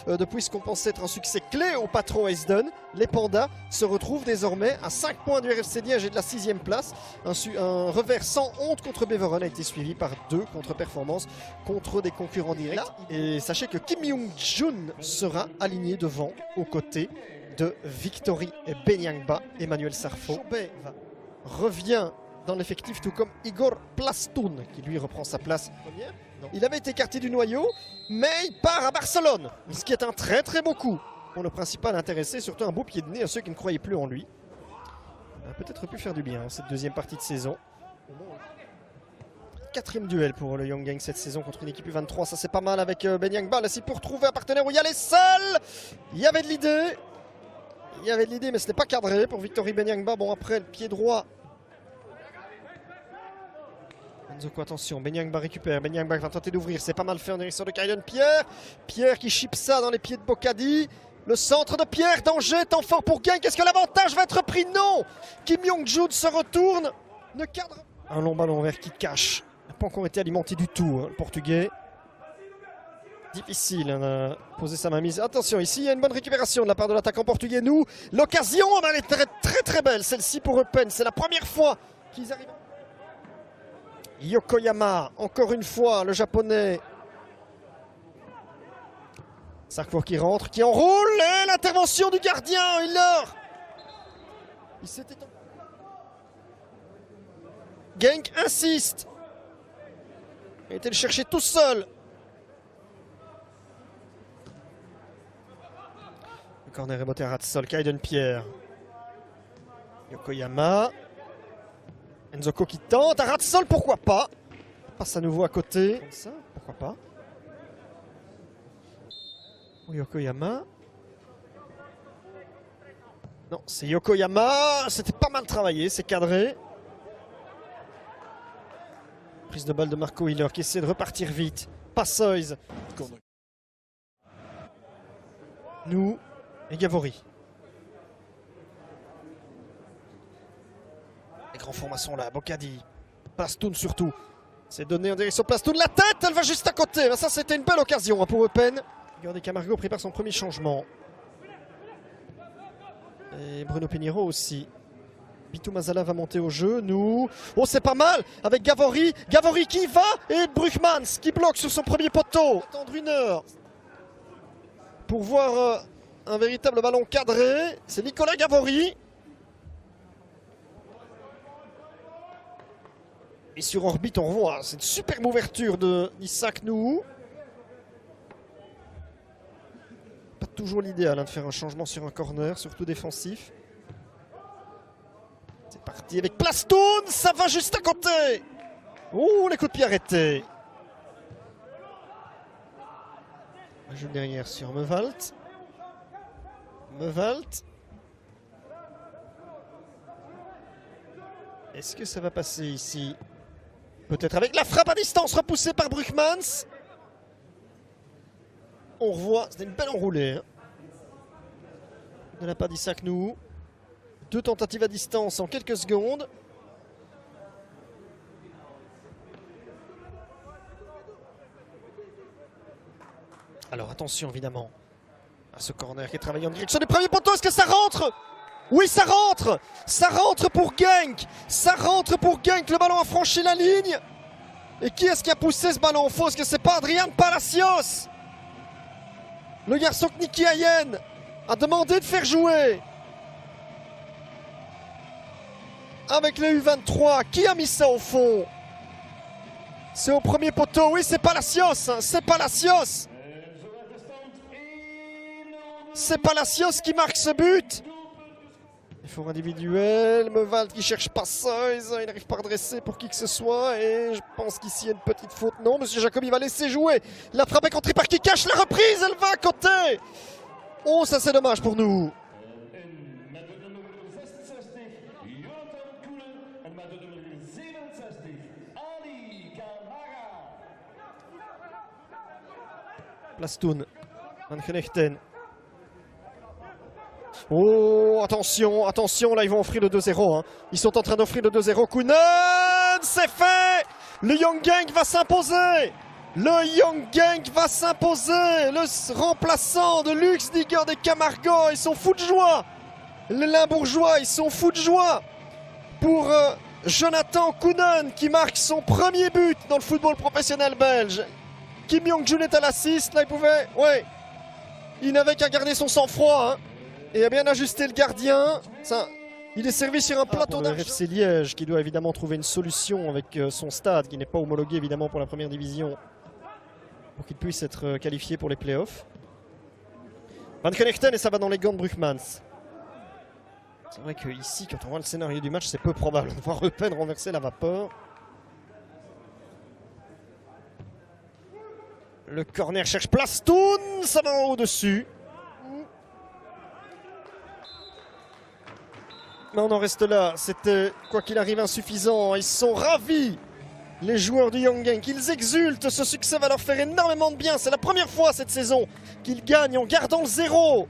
depuis ce qu'on pensait être un succès clé au patron Heisden. Les Pandas se retrouvent désormais à 5 points du RFC Liège et de la 6e place. Un revers sans honte contre Beveren a été suivi par 2 contre-performances contre des concurrents directs. Et sachez que Kim Young-jun sera aligné devant, aux côtés de Victory Benyangba, Emmanuel Sarfo. Revient dans l'effectif, tout comme Igor Plastoun, qui lui reprend sa place. Il avait été écarté du noyau, mais il part à Barcelone, ce qui est un très très beau coup pour le principal intéressé, surtout un beau pied de nez à ceux qui ne croyaient plus en lui. Il a peut-être pu faire du bien cette deuxième partie de saison. 4e duel pour le Young Gang cette saison contre une équipe U23, ça c'est pas mal avec Benyangba. Là, c'est pour trouver un partenaire où il y a les seuls. Il y avait de l'idée. Il y avait de l'idée, mais ce n'est pas cadré pour Victory Benyangba. Bon, après, le pied droit. Nzoko, attention, Benyangba récupère. Benyangba va tenter d'ouvrir. C'est pas mal fait en direction de Kayden Pierre. Pierre qui chip ça dans les pieds de Bokadi. Le centre de Pierre, danger, temps fort pour Genk. Est-ce que l'avantage va être pris? Non. Kim Young-jun se retourne. Ne cadre. Un long ballon vers qui cache. Il n'a pas encore été alimenté du tout, le Portugais. Difficile de poser sa mainmise. Attention, ici il y a une bonne récupération de la part de l'attaquant portugais. Nous, l'occasion, elle est très très très belle celle-ci pour Eupen. C'est la première fois qu'ils arrivent. Yokoyama, encore une fois, le japonais. Sarkvoor qui rentre, qui enroule. Et l'intervention du gardien, il s'était... Genk insiste. Il a été le chercher tout seul. Le corner est botté à Ratsol, Kayden Pierre. Yokoyama. Nzoko qui tente, à Ratsol, pourquoi pas. Passe à nouveau à côté. Ça, pourquoi pas. Yokoyama. Non, c'est Yokoyama. C'était pas mal travaillé, c'est cadré. Prise de balle de Marco Hiller qui essaie de repartir vite. Passeuse. Nous et Gavori. Les grands formations là, Bokadi. Plastoun surtout. C'est donné en direction Plastoun. La tête, elle va juste à côté. Ben ça, c'était une belle occasion pour Eupen. Regardez, Camargo prépare son premier changement. Et Bruno Pinheiro aussi. Bitou Mazala va monter au jeu. Nous. Oh, c'est pas mal avec Gavori. Gavori qui va et Brugmans qui bloque sur son premier poteau. Attendre une heure pour voir un véritable ballon cadré. C'est Nicolas Gavori. Et sur orbite, on revoit. C'est une superbe ouverture de Isaac Nou. Pas toujours l'idéal de faire un changement sur un corner, surtout défensif. C'est parti avec Plastoun, ça va juste à côté. Oh, les coups de pied arrêtés. Un jeu derrière sur Mevalt. Mevalt. Est-ce que ça va passer ici? Peut-être avec la frappe à distance repoussée par Brugmans. On revoit, c'était une belle enroulée. De la part d'Isaac Nou. 2 tentatives à distance en quelques secondes. Alors attention évidemment à ce corner qui est travaillé en direction du premier poteau. Est-ce que ça rentre? Oui, ça rentre. Ça rentre pour Genk. Ça rentre pour Genk. Le ballon a franchi la ligne. Et qui est-ce qui a poussé ce ballon en faux? Est-ce que c'est pas Adrian Palacios? Le garçon que Niki Hayen a demandé de faire jouer. Avec le U23, qui a mis ça au fond? C'est au premier poteau, oui c'est Palacios, hein. C'est Palacios. C'est Palacios qui marque ce but. Effort individuel, Mevald qui cherche passeuse, il n'arrive pas à redresser pour qui que ce soit et je pense qu'ici il y a une petite faute. Non, Monsieur Jacobi va laisser jouer. La frappe est contrée par qui cache la reprise, elle va à côté. Oh, ça c'est dommage pour nous. Plastoun, Van Genechten. Oh, attention, attention, là ils vont offrir le 2-0. Hein. Ils sont en train d'offrir le 2-0. Kounen, c'est fait. Le Young Gang va s'imposer. Le Young Gang va s'imposer. Le remplaçant de Lux Digger des Camargo. Ils sont fous de joie. Les Limbourgeois, ils sont fous de joie. Pour Jonathan Kounen qui marque son premier but dans le football professionnel belge. Kim Young-jun est à l'assist. Là, il pouvait... Ouais. Il n'avait qu'à garder son sang-froid. Hein, et à bien ajuster le gardien. Ça... Il est servi sur un plateau d'argent. RFC Liège qui doit évidemment trouver une solution avec son stade qui n'est pas homologué évidemment pour la première division pour qu'il puisse être qualifié pour les playoffs. Van Knechten et ça va dans les gants de Brugmans. C'est vrai qu'ici, quand on voit le scénario du match, c'est peu probable de voir Eupen renverser la vapeur. Le corner cherche Plastoun, ça va en haut dessus. Mais on en reste là, c'était quoi qu'il arrive insuffisant. Ils sont ravis, les joueurs du Young Gang, qu'ils exultent. Ce succès va leur faire énormément de bien. C'est la première fois cette saison qu'ils gagnent en gardant le 0.